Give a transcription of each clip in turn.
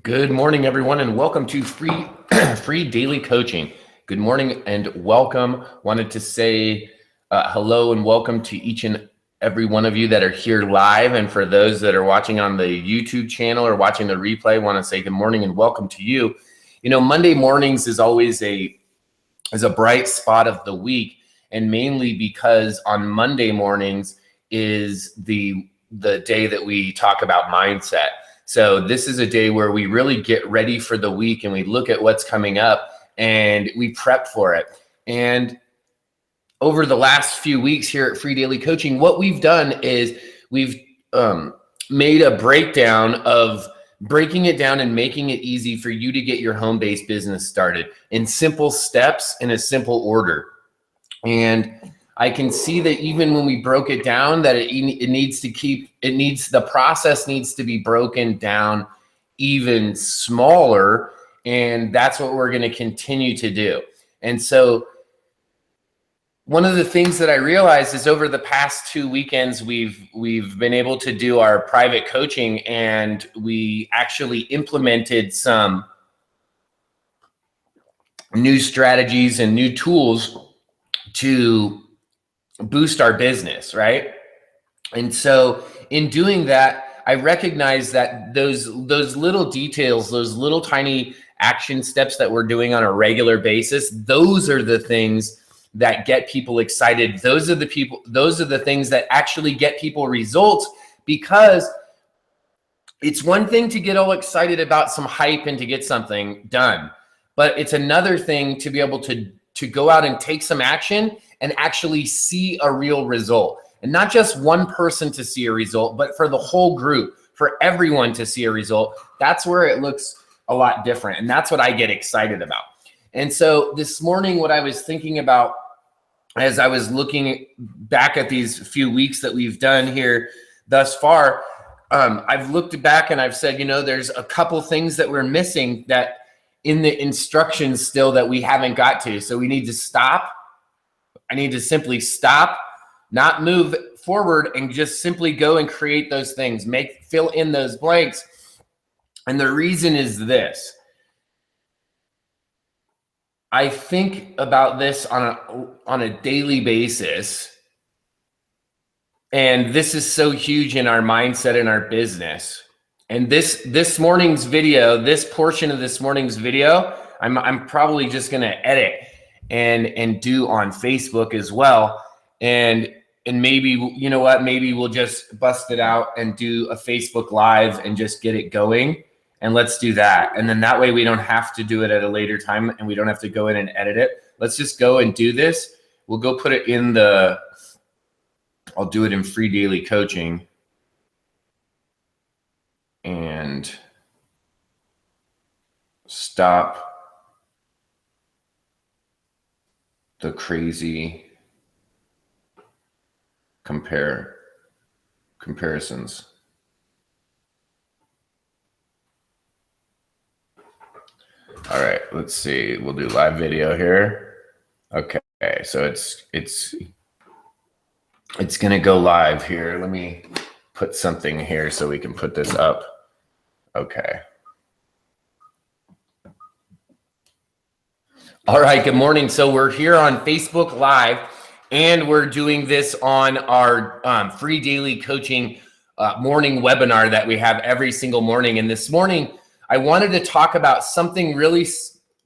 Good morning, everyone, and welcome to free daily coaching. Good morning and welcome. Wanted to say hello and welcome to each and every one of you that are here live, and for those that are watching on the YouTube channel or watching the replay, want to say good morning and welcome to you. You know, Monday mornings is always a bright spot of the week, and mainly because on Monday mornings is the day that we talk about mindset. So this is a day where we really get ready for the week and we look at what's coming up and we prep for it. And over the last few weeks here at Free Daily Coaching, what we've done is we've made a breakdown of breaking it down and making it easy for you to get your home-based business started in simple steps in a simple order. And I can see that even when we broke it down, that the process needs to be broken down even smaller. And that's what we're going to continue to do. And so one of the things that I realized is over the past 2 weekends, we've been able to do our private coaching, and we actually implemented some new strategies and new tools to boost our business, right? And so in doing that, I recognize that those little details, those little tiny action steps that we're doing on a regular basis, those are the things that get people excited. Those are the things that actually get people results, because it's one thing to get all excited about some hype and to get something done, but it's another thing to be able to go out and take some action and actually see a real result. And not just one person to see a result, but for the whole group, for everyone to see a result. That's where it looks a lot different. And that's what I get excited about. And so this morning, what I was thinking about as I was looking back at these few weeks that we've done here thus far, I've looked back and I've said, you know, there's a couple things that we're missing that in the instructions still that we haven't got to. So we need to stop. I need to simply stop, not move forward, and just simply go and create those things, fill in those blanks. And the reason is this. I think about this on a daily basis, and this is so huge in our mindset and our business. And this morning's video, this portion of this morning's video, I'm probably just going to edit and do on Facebook as well. And maybe, you know what, maybe we'll just bust it out and do a Facebook Live and just get it going. And let's do that. And then that way we don't have to do it at a later time and we don't have to go in and edit it. Let's just go and do this. We'll go put it in I'll do it in Free Daily Coaching. And stop the crazy comparisons. All right, let's see. We'll do live video here. Okay, so it's gonna go live here. Let me put something here so we can put this up. Okay. All right, good morning. So we're here on Facebook Live, and we're doing this on our Free Daily Coaching morning webinar that we have every single morning. And this morning, I wanted to talk about something really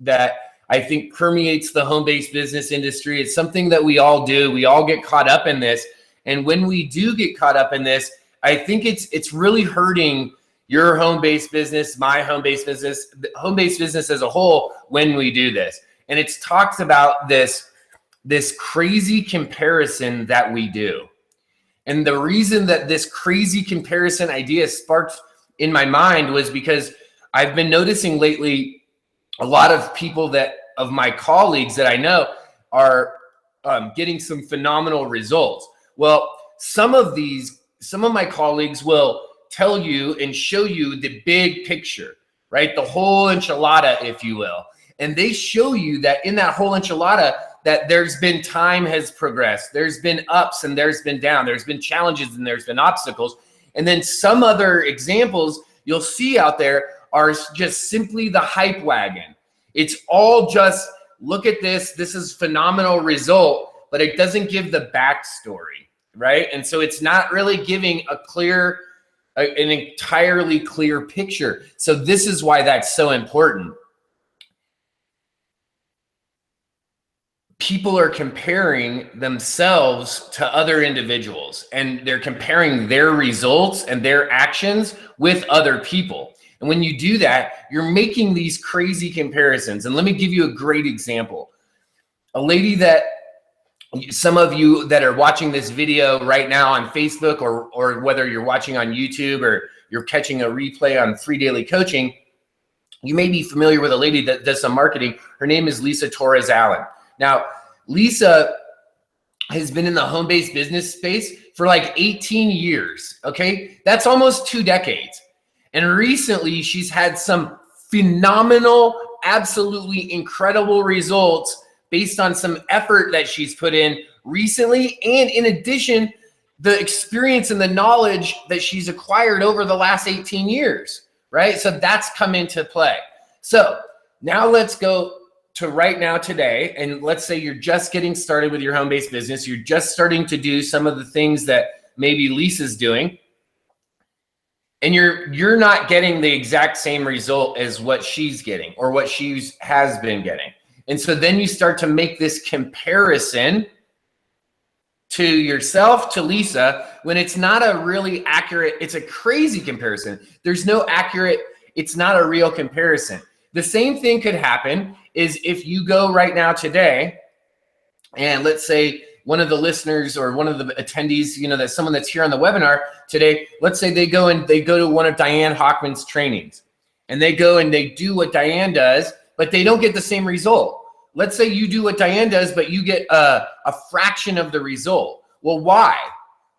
that I think permeates the home-based business industry. It's something that we all do. We all get caught up in this. And when we do get caught up in this, I think it's really hurting your home-based business, my home-based business, the home-based business as a whole when we do this. And it's talked about this crazy comparison that we do. And the reason that this crazy comparison idea sparked in my mind was because I've been noticing lately a lot of people of my colleagues that I know are getting some phenomenal results. Well, some of my colleagues will tell you and show you the big picture, right? The whole enchilada, if you will. And they show you that in that whole enchilada, that there's been time has progressed. There's been ups and there's been down. There's been challenges and there's been obstacles. And then some other examples you'll see out there are just simply the hype wagon. It's all just, look at this, this is phenomenal result, but it doesn't give the backstory, right? And so it's not really giving an entirely clear picture. So this is why that's so important. People are comparing themselves to other individuals, and they're comparing their results and their actions with other people. And when you do that, you're making these crazy comparisons. And let me give you a great example. A lady that some of you that are watching this video right now on Facebook, or whether you're watching on YouTube or you're catching a replay on Free Daily Coaching, you may be familiar with a lady that does some marketing. Her name is Lisa Torres Allen. Now, Lisa has been in the home-based business space for like 18 years, okay? That's almost 2 decades. And recently, she's had some phenomenal, absolutely incredible results based on some effort that she's put in recently. And in addition, the experience and the knowledge that she's acquired over the last 18 years, right? So that's come into play. So now let's go to right now today, and let's say you're just getting started with your home-based business. You're just starting to do some of the things that maybe Lisa's doing, and you're not getting the exact same result as what she's getting or what she has been getting. And so then you start to make this comparison to yourself, to Lisa, when it's not a really accurate, it's a crazy comparison. There's no accurate, it's not a real comparison. The same thing could happen is if you go right now today, and let's say one of the listeners or one of the attendees, that someone that's here on the webinar today, let's say they go to one of Diane Hockman's trainings, and they go and they do what Diane does, but they don't get the same result. Let's say you do what Diane does, but you get a fraction of the result. Well, why?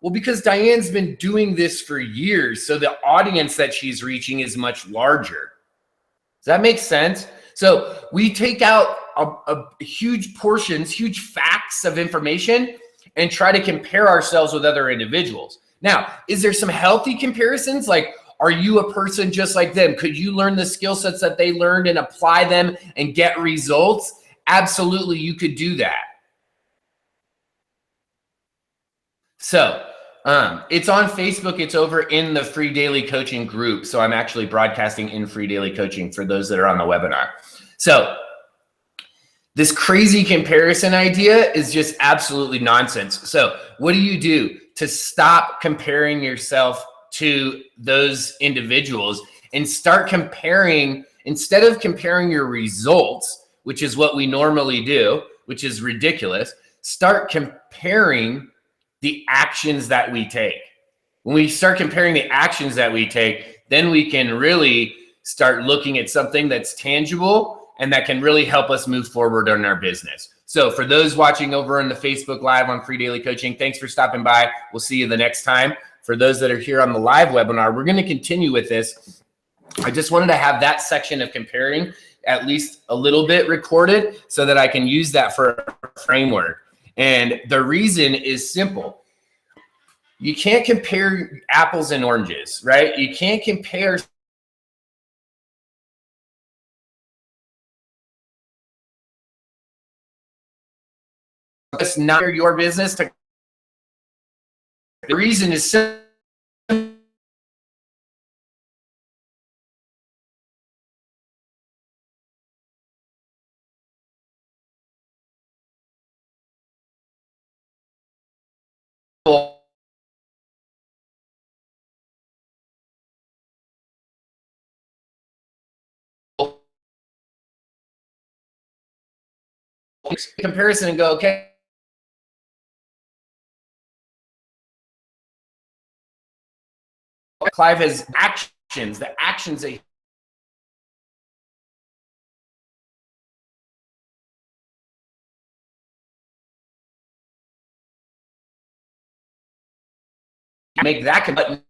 Well, because Diane's been doing this for years, so the audience that she's reaching is much larger. Does that make sense? So we take out a huge portions, huge facts of information, and try to compare ourselves with other individuals. Now, is there some healthy comparisons? Like, are you a person just like them? Could you learn the skill sets that they learned and apply them and get results? Absolutely, you could do that. So it's on Facebook. It's over in the Free Daily Coaching group. So I'm actually broadcasting in Free Daily Coaching for those that are on the webinar. So this crazy comparison idea is just absolutely nonsense. So what do you do to stop comparing yourself to those individuals and start comparing, instead of comparing your results, which is what we normally do, which is ridiculous, start comparing the actions that we take. When we start comparing the actions that we take, then we can really start looking at something that's tangible and that can really help us move forward in our business. So for those watching over on the Facebook Live on Free Daily Coaching, thanks for stopping by. We'll see you the next time. For those that are here on the live webinar, we're going to continue with this. I just wanted to have that section of comparing at least a little bit recorded so that I can use that for a framework. And the reason is simple. You can't compare apples and oranges, right? You can't compare it's not your business to. The reason is simple. Comparison and go, okay, Clive has actions, the actions that make that button.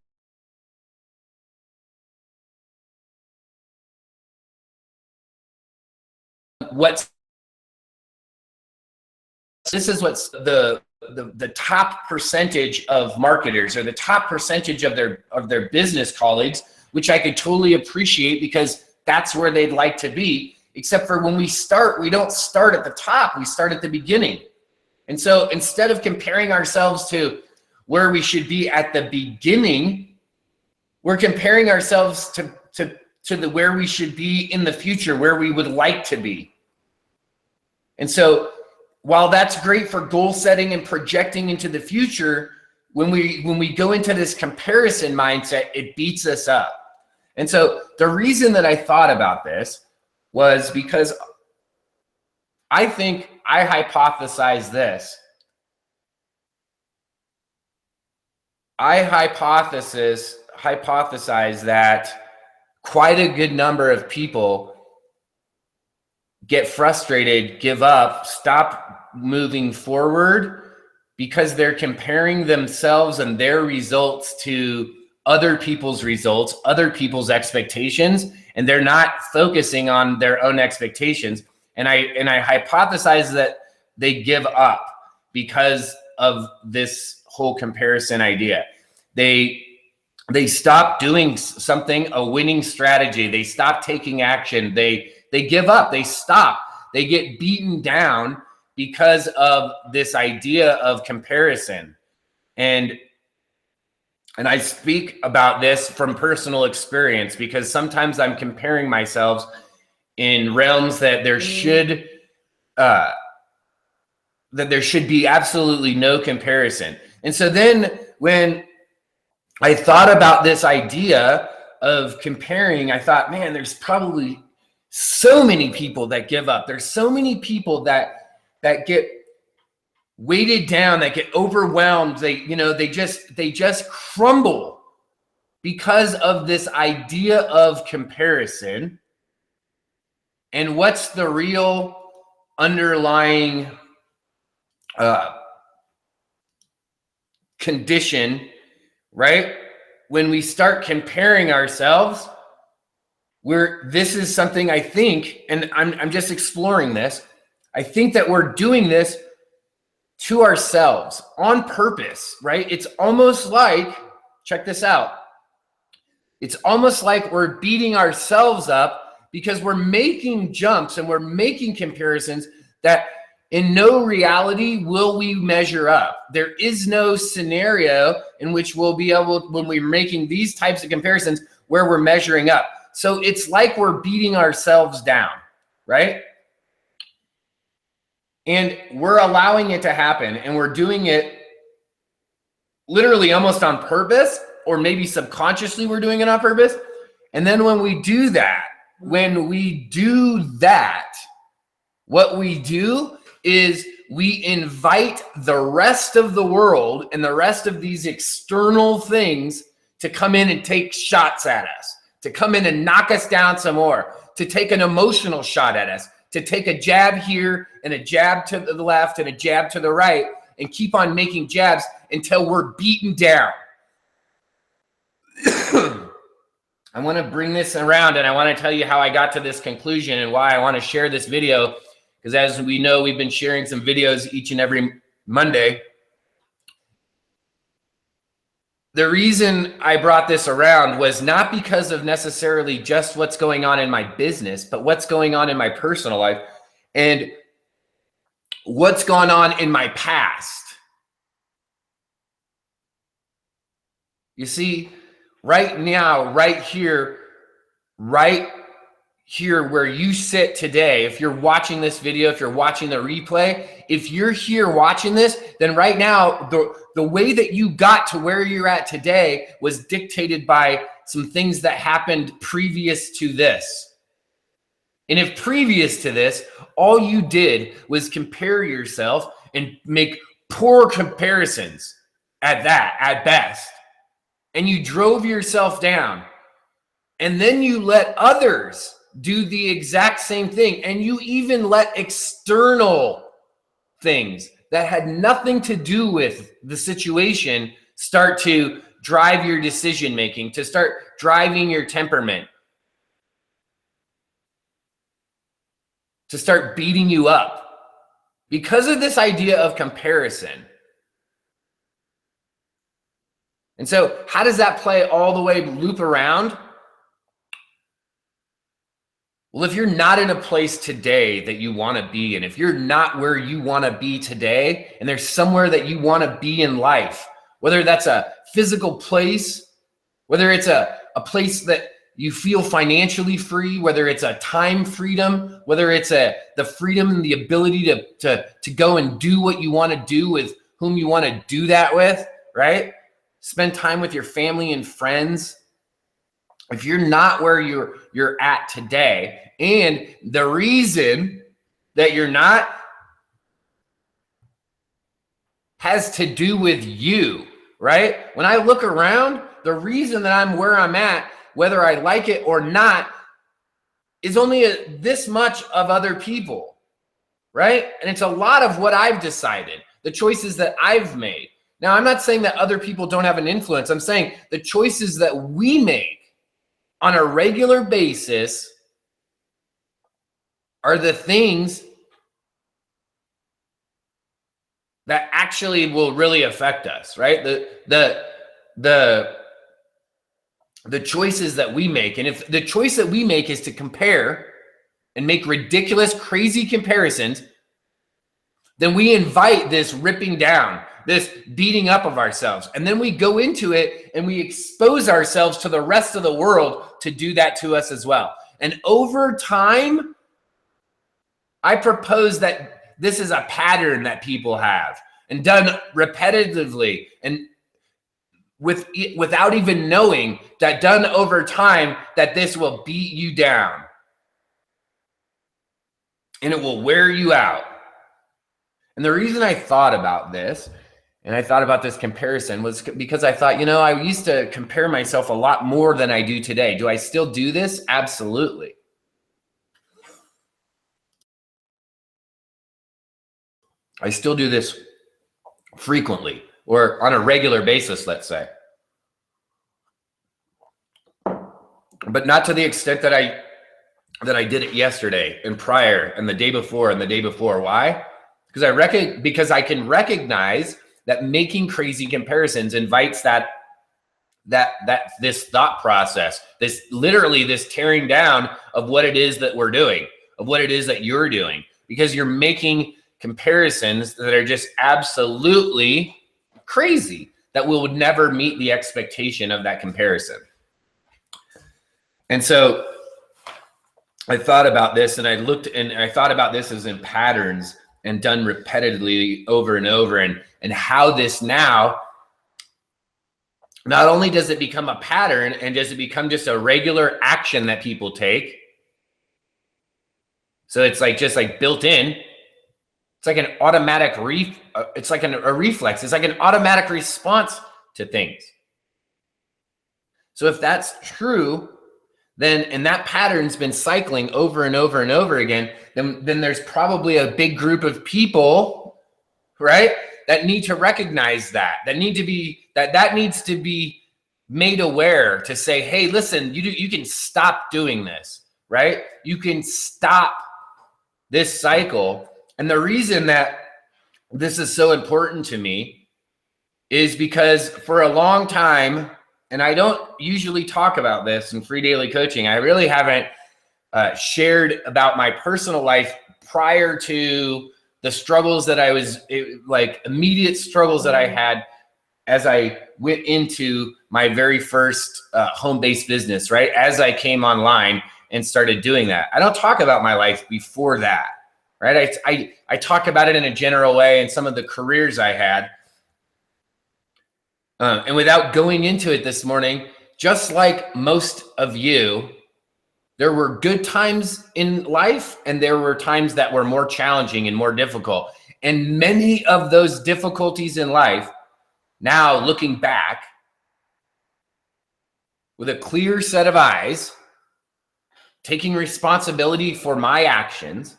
This is what's the top percentage of marketers, or the top percentage of their business colleagues which I could totally appreciate because that's where they'd like to be. Except for when we start, we don't start at the top, we start at the beginning. And so instead of comparing ourselves to where we should be at the beginning, we're comparing ourselves to where we should be in the future, where we would like to be. And so while that's great for goal setting and projecting into the future, when we go into this comparison mindset, it beats us up. And so the reason that I thought about this was because I think I hypothesized this. I hypothesize that quite a good number of people get frustrated, give up, stop moving forward because they're comparing themselves and their results to other people's results, other people's expectations, and they're not focusing on their own expectations. And I hypothesize that they give up because of this whole comparison idea. They stop doing something, a winning strategy. They stop taking action. They give up. They stop. They get beaten down because of this idea of comparison. And I speak about this from personal experience because sometimes I'm comparing myself in realms that there should be absolutely no comparison. And so then when I thought about this idea of comparing, I thought, man, there's probably so many people that give up. There's so many people that get weighted down, that get overwhelmed. They just crumble because of this idea of comparison. And what's the real underlying condition, right? When we start comparing ourselves, this is something I think, and I'm just exploring this. I think that we're doing this to ourselves on purpose, right? It's almost like, check this out. It's almost like we're beating ourselves up because we're making jumps and we're making comparisons that in no reality will we measure up. There is no scenario in which we'll be able, when we're making these types of comparisons, where we're measuring up. So it's like we're beating ourselves down, right? And we're allowing it to happen, and we're doing it literally almost on purpose, or maybe subconsciously we're doing it on purpose. And then when we do that, what we do is we invite the rest of the world and the rest of these external things to come in and take shots at us, to come in and knock us down some more, to take an emotional shot at us, to take a jab here and a jab to the left and a jab to the right, and keep on making jabs until we're beaten down. I want to bring this around, and I want to tell you how I got to this conclusion and why I want to share this video, because as we know, we've been sharing some videos each and every Monday. The reason I brought this around was not because of necessarily just what's going on in my business, but what's going on in my personal life and what's gone on in my past. You see, right now, right here where you sit today, if you're watching this video, if you're watching the replay, if you're here watching this, then right now, the way that you got to where you're at today was dictated by some things that happened previous to this. And if previous to this, all you did was compare yourself and make poor comparisons at best, and you drove yourself down, and then you let others do the exact same thing, and you even let external things that had nothing to do with the situation start to drive your decision making, to start driving your temperament, to start beating you up because of this idea of comparison. And so how does that play all the way loop around? Well, if you're not in a place today that you want to be in, if you're not where you want to be today, and there's somewhere that you want to be in life, whether that's a physical place, whether it's a place that you feel financially free, whether it's a time freedom, whether it's the freedom and the ability to go and do what you want to do with whom you want to do that with, right? Spend time with your family and friends. If you're not where you're at today, and the reason that you're not has to do with you, right? When I look around, the reason that I'm where I'm at, whether I like it or not, is only this much of other people, right? And it's a lot of what I've decided, the choices that I've made. Now, I'm not saying that other people don't have an influence. I'm saying the choices that we make on a regular basis are the things that actually will really affect us, right? The choices that we make. And if the choice that we make is to compare and make ridiculous, crazy comparisons, then we invite this ripping down, this beating up of ourselves. And then we go into it and we expose ourselves to the rest of the world to do that to us as well. And over time, I propose that this is a pattern that people have and done repetitively and without even knowing, that done over time, that this will beat you down and it will wear you out. And the reason I thought about this, and I thought about this comparison, was because I thought, I used to compare myself a lot more than I do today. Do I still do this? Absolutely. I still do this frequently, or on a regular basis, let's say. But not to the extent that I did it yesterday and prior and the day before and the day before. Why? Because I can recognize that making crazy comparisons invites that this thought process, this tearing down of what it is that we're doing, of what it is that you're doing, because you're making comparisons that are just absolutely crazy, that would never meet the expectation of that comparison. And so I thought about this, and I thought about this as in patterns and done repetitively over and over, and how this now, not only does it become a pattern and does it become just a regular action that people take. So it's just built in. It's like an automatic it's like a reflex. It's like an automatic response to things. So if that's true, then, and that pattern's been cycling over and over and over again, then there's probably a big group of people, right, that need to recognize that needs to be made aware, to say, hey, listen, you can stop doing this, right? You can stop this cycle. And the reason that this is so important to me is because for a long time, and I don't usually talk about this in Free Daily Coaching, I really haven't shared about my personal life prior to the struggles that immediate struggles that I had as I went into my very first home-based business, right? As I came online and started doing that. I don't talk about my life before that, right? I talk about it in a general way and some of the careers I had. And without going into it this morning, just like most of you, there were good times in life and there were times that were more challenging and more difficult. And many of those difficulties in life, now looking back with a clear set of eyes, taking responsibility for my actions,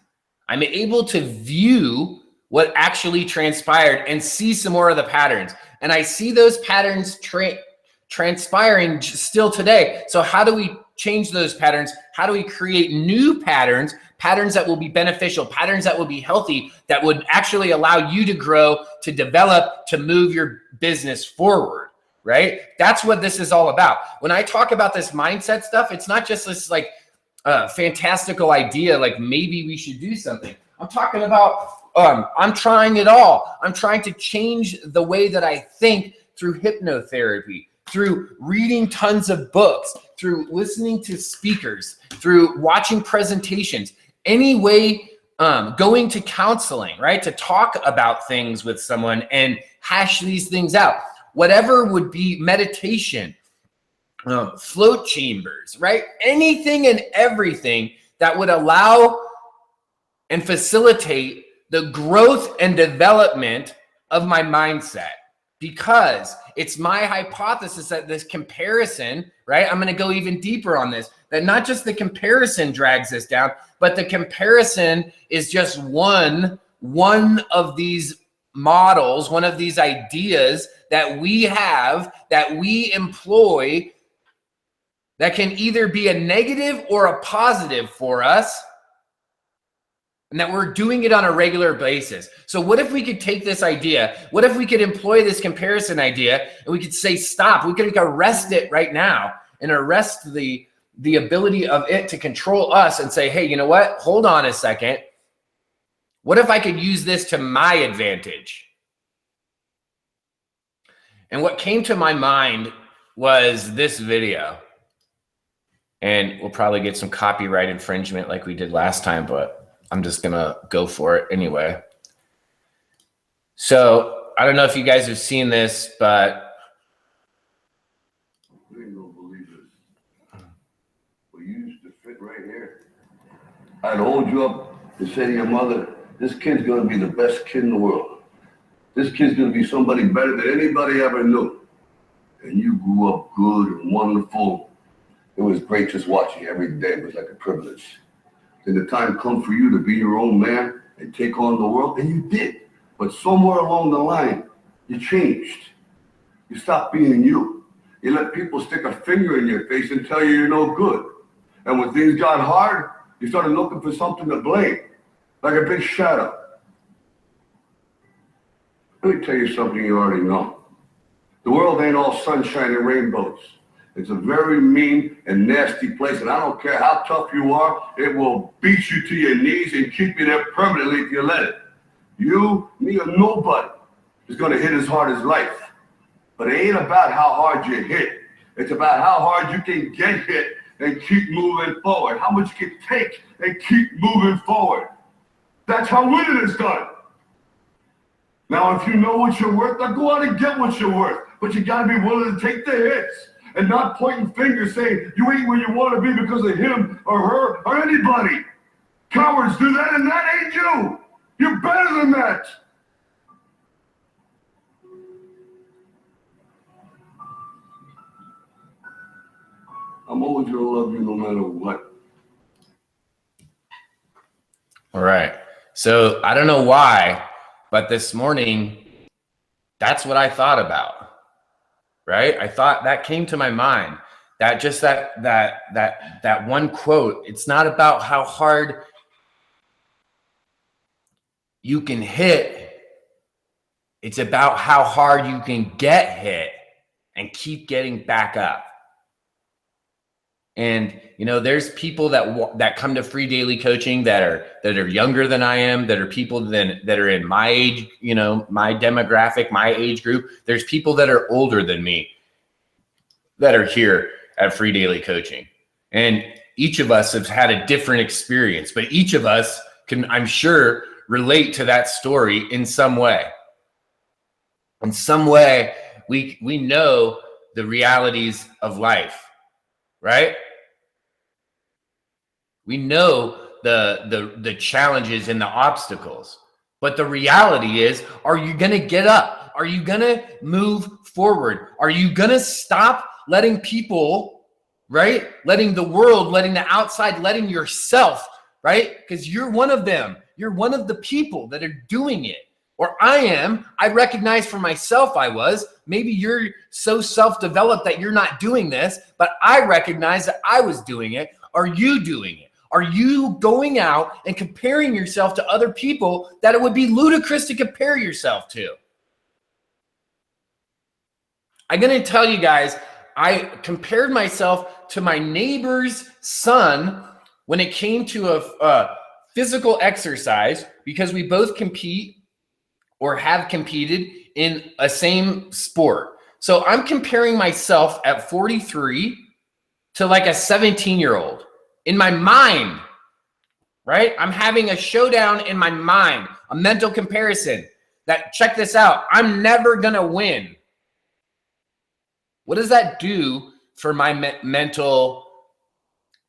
I'm able to view what actually transpired and see some more of the patterns. And I see those patterns transpiring still today. So how do we change those patterns? How do we create new patterns that will be beneficial, patterns that will be healthy, that would actually allow you to grow, to develop, to move your business forward, right? That's what this is all about. When I talk about this mindset stuff, it's not just this fantastical idea, like maybe we should do something. I'm talking about, I'm trying it all. I'm trying to change the way that I think through hypnotherapy, through reading tons of books, through listening to speakers, through watching presentations, any way, going to counseling, right? To talk about things with someone and hash these things out. Whatever would be meditation, float chambers, right? Anything and everything that would allow and facilitate the growth and development of my mindset. Because it's my hypothesis that this comparison, right? I'm going to go even deeper on this, that not just the comparison drags us down, but the comparison is just one of these models, one of these ideas that we have, that we employ, that can either be a negative or a positive for us, and that we're doing it on a regular basis. So what if we could take this idea? What if we could employ this comparison idea and we could say, stop, we could arrest it right now and arrest the ability of it to control us and say, hey, you know what? Hold on a second. What if I could use this to my advantage? And what came to my mind was this video. And we'll probably get some copyright infringement like we did last time, but I'm just going to go for it anyway. So I don't know if you guys have seen this, but. You ain't gonna believe this. Well, you used to fit right here. I'd hold you up and say to your mother, this kid's going to be the best kid in the world. This kid's going to be somebody better than anybody ever knew. And you grew up good and wonderful. It was great just watching you every day. It was like a privilege. Then the time come for you to be your own man and take on the world, and you did. But somewhere along the line, you changed. You stopped being you. You let people stick a finger in your face and tell you you're no good. And when things got hard, you started looking for something to blame, like a big shadow. Let me tell you something you already know. The world ain't all sunshine and rainbows. It's a very mean and nasty place, and I don't care how tough you are, it will beat you to your knees and keep you there permanently if you let it. You, me, or nobody is going to hit as hard as life. But it ain't about how hard you hit. It's about how hard you can get hit and keep moving forward. How much you can take and keep moving forward. That's how winning is done. Now, if you know what you're worth, now go out and get what you're worth. But you got to be willing to take the hits. And not pointing fingers saying you ain't where you want to be because of him or her or anybody. Cowards do that, and that ain't you. You're better than that. I'm always going to love you no matter what. All right. So I don't know why, but this morning, that's what I thought about. Right? I thought that came to my mind, that just that one quote. It's not about how hard you can hit. It's about how hard you can get hit and keep getting back up. And, you know, there's people that come to free daily coaching that are younger than I am, that are people that are in my age, you know, my demographic, my age group. There's people that are older than me that are here at free daily coaching. And each of us have had a different experience, but each of us can, I'm sure, relate to that story in some way. In some way, we know the realities of life. Right? We know the challenges and the obstacles, but the reality is, are you going to get up? Are you going to move forward? Are you going to stop letting people, right? Letting the world, letting the outside, letting yourself, right? Because you're one of them. You're one of the people that are doing it. Or I am. I recognize for myself I was. Maybe you're so self-developed that you're not doing this, but I recognize that I was doing it. Are you doing it? Are you going out and comparing yourself to other people that it would be ludicrous to compare yourself to? I'm going to tell you guys, I compared myself to my neighbor's son when it came to a physical exercise, because we both compete or have competed in a same sport. So I'm comparing myself at 43 to like a 17-year-old in my mind, right? I'm having a showdown in my mind, a mental comparison that, check this out, I'm never going to win. What does that do for my mental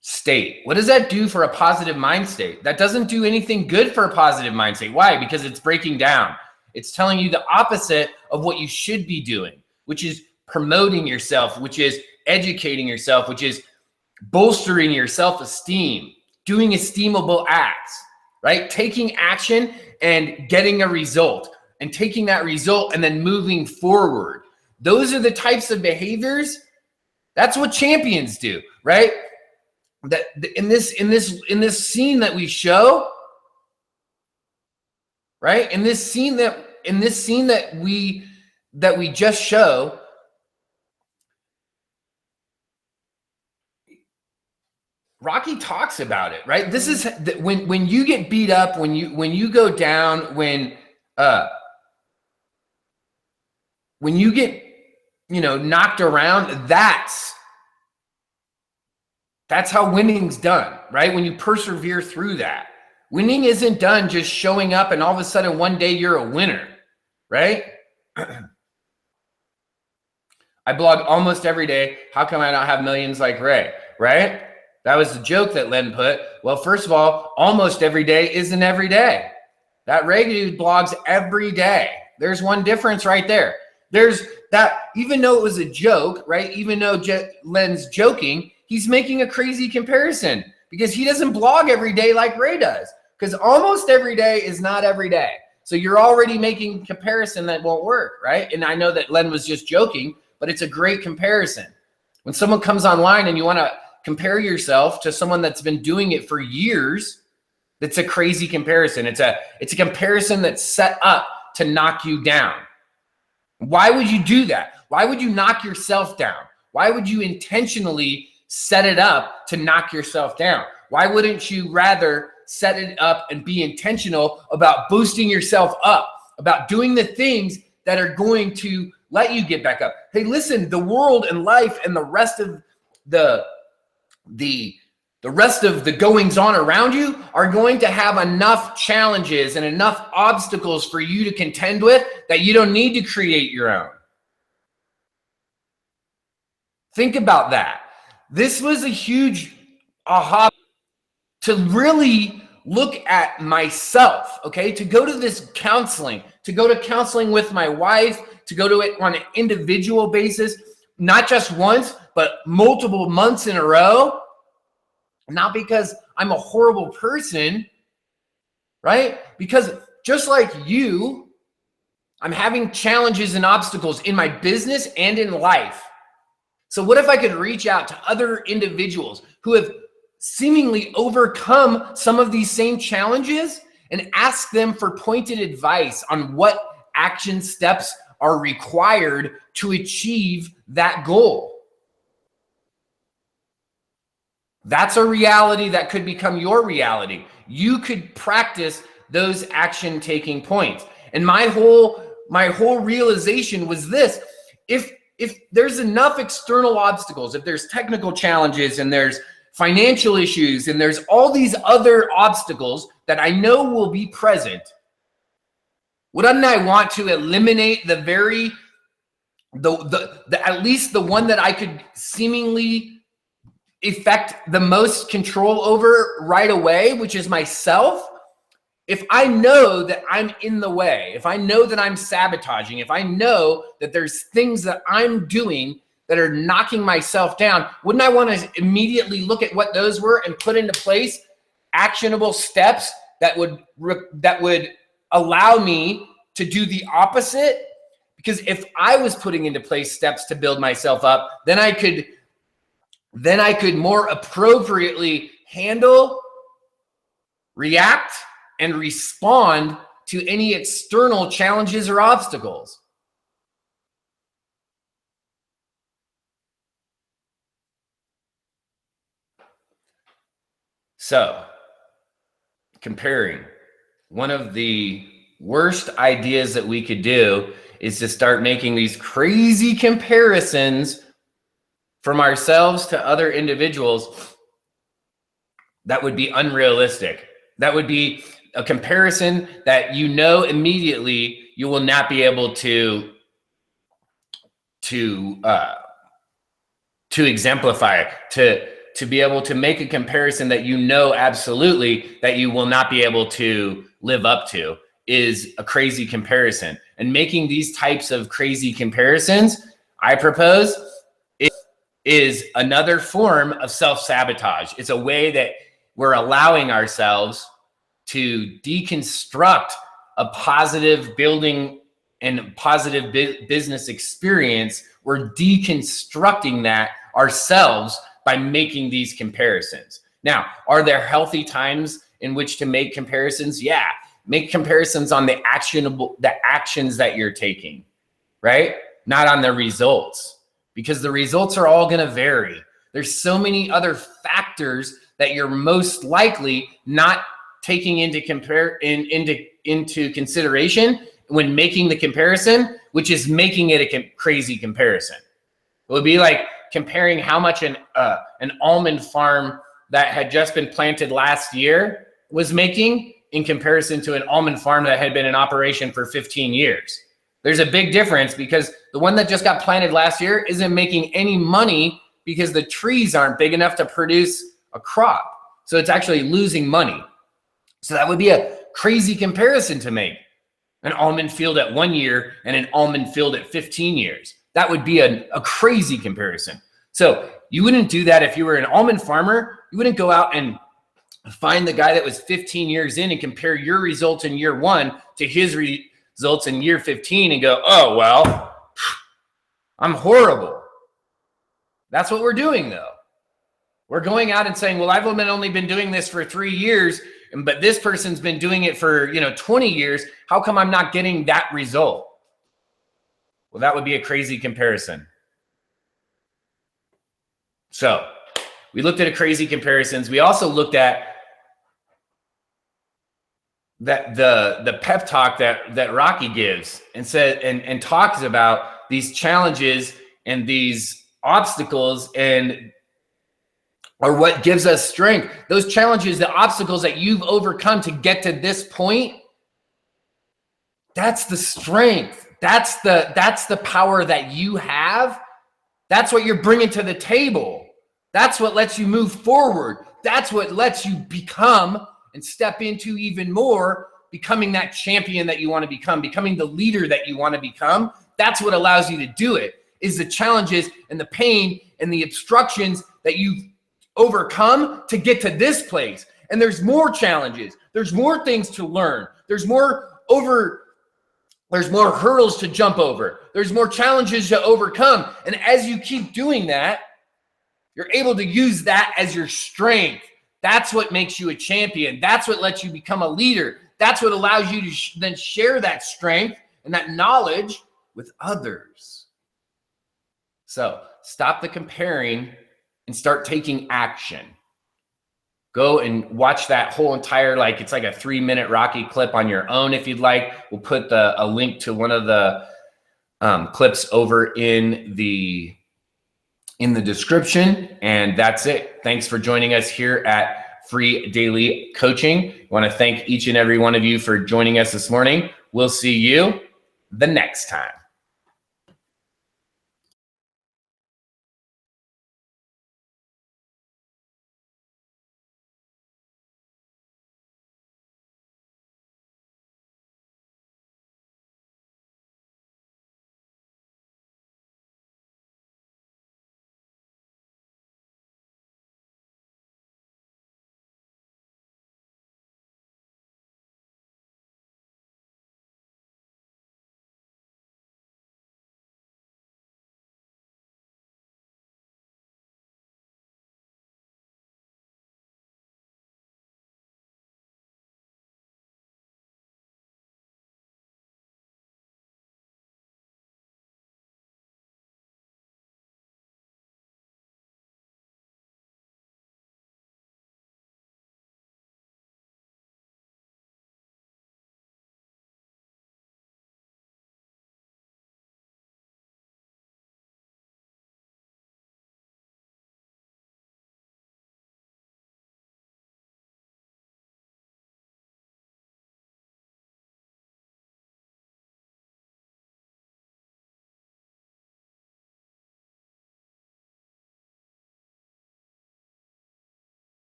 state? What does that do for a positive mind state? That doesn't do anything good for a positive mind state. Why? Because it's breaking down. It's telling you the opposite of what you should be doing, which is promoting yourself, which is educating yourself, which is bolstering your self-esteem, doing esteemable acts, right? Taking action and getting a result, and taking that result and then moving forward. Those are the types of behaviors. That's what champions do, right? That in this scene that we show, right? In this scene that we just show, Rocky talks about it, right? This is when you get beat up, when you go down, when you get knocked around, that's how winning's done, right? When you persevere through that. Winning isn't done just showing up and all of a sudden one day you're a winner, right? I blog almost every day. How come I don't have millions like Ray, right? That was the joke that Len put. Well, first of all, almost every day isn't every day. That Ray dude blogs every day. There's one difference right there. There's that, even though it was a joke, right? Even though Len's joking, he's making a crazy comparison because he doesn't blog every day like Ray does, because almost every day is not every day. So you're already making a comparison that won't work, right? And I know that Len was just joking, but it's a great comparison. When someone comes online and you want to compare yourself to someone that's been doing it for years, that's a crazy comparison. It's a comparison that's set up to knock you down. Why would you do that? Why would you knock yourself down? Why would you intentionally set it up to knock yourself down? Why wouldn't you rather set it up and be intentional about boosting yourself up, about doing the things that are going to let you get back up? Hey, listen, the world and life and the rest of the rest of the goings on around you are going to have enough challenges and enough obstacles for you to contend with that you don't need to create your own. Think about that. This was a huge aha to really look at myself, okay? To go to this counseling, to go to counseling with my wife, to go to it on an individual basis, not just once, but multiple months in a row. Not because I'm a horrible person, right? Because just like you, I'm having challenges and obstacles in my business and in life. So what if I could reach out to other individuals who have seemingly overcome some of these same challenges and ask them for pointed advice on what action steps are required to achieve that goal? That's a reality that could become your reality. You could practice those action taking points. And my whole realization was this: if there's enough external obstacles, if there's technical challenges and there's financial issues and there's all these other obstacles that I know will be present, wouldn't I want to eliminate at least the one that I could seemingly effect the most control over right away, which is myself? If I know that I'm in the way, if I know that I'm sabotaging, if I know that there's things that I'm doing that are knocking myself down, wouldn't I want to immediately look at what those were and put into place actionable steps that would allow me to do the opposite? Because if I was putting into place steps to build myself up, then I could more appropriately handle, react, and respond to any external challenges or obstacles. So, comparing. One of the worst ideas that we could do is to start making these crazy comparisons from ourselves to other individuals. That would be unrealistic. That would be a comparison that you know immediately you will not be able to exemplify, to be able to make a comparison that you know absolutely that you will not be able to live up to is a crazy comparison. And making these types of crazy comparisons, I propose, is another form of self-sabotage. It's a way that we're allowing ourselves to deconstruct a positive building and positive business experience. We're deconstructing that ourselves by making these comparisons. Now, are there healthy times in which to make comparisons? Yeah, make comparisons on the actions that you're taking, right? Not on the results, because the results are all going to vary. There's so many other factors that you're most likely not taking into consideration when making the comparison, which is making it a crazy comparison. It would be like comparing how much an almond farm that had just been planted last year was making in comparison to an almond farm that had been in operation for 15 years. There's a big difference, because the one that just got planted last year isn't making any money because the trees aren't big enough to produce a crop. So it's actually losing money. So that would be a crazy comparison to make. An almond field at 1 year and an almond field at 15 years. That would be a crazy comparison. So you wouldn't do that if you were an almond farmer. You wouldn't go out and find the guy that was 15 years in and compare your results in year 1 to his results in year 15 and go, oh, well, I'm horrible. That's what we're doing, though. We're going out and saying, well, I've only been doing this for 3 years, but this person's been doing it for 20 years. How come I'm not getting that result? Well, that would be a crazy comparison. So we looked at crazy comparisons. We also looked at that the pep talk that Rocky gives and said and talks about these challenges and these obstacles and are what gives us strength. Those challenges, the obstacles that you've overcome to get to this point, that's the strength. That's the power that you have. That's what you're bringing to the table. That's what lets you move forward. That's what lets you become and step into even more, becoming that champion that you want to become, becoming the leader that you want to become. That's what allows you to do it, is the challenges and the pain and the obstructions that you've overcome to get to this place. And there's more challenges. There's more things to learn. There's more hurdles to jump over. There's more challenges to overcome. And as you keep doing that, you're able to use that as your strength. That's what makes you a champion. That's what lets you become a leader. That's what allows you to then share that strength and that knowledge with others. So stop the comparing and start taking action. Go and watch that whole entire, it's like a 3-minute Rocky clip on your own if you'd like. We'll put a link to one of the clips over in the description. And that's it. Thanks for joining us here at Free Daily Coaching. I want to thank each and every one of you for joining us this morning. We'll see you the next time.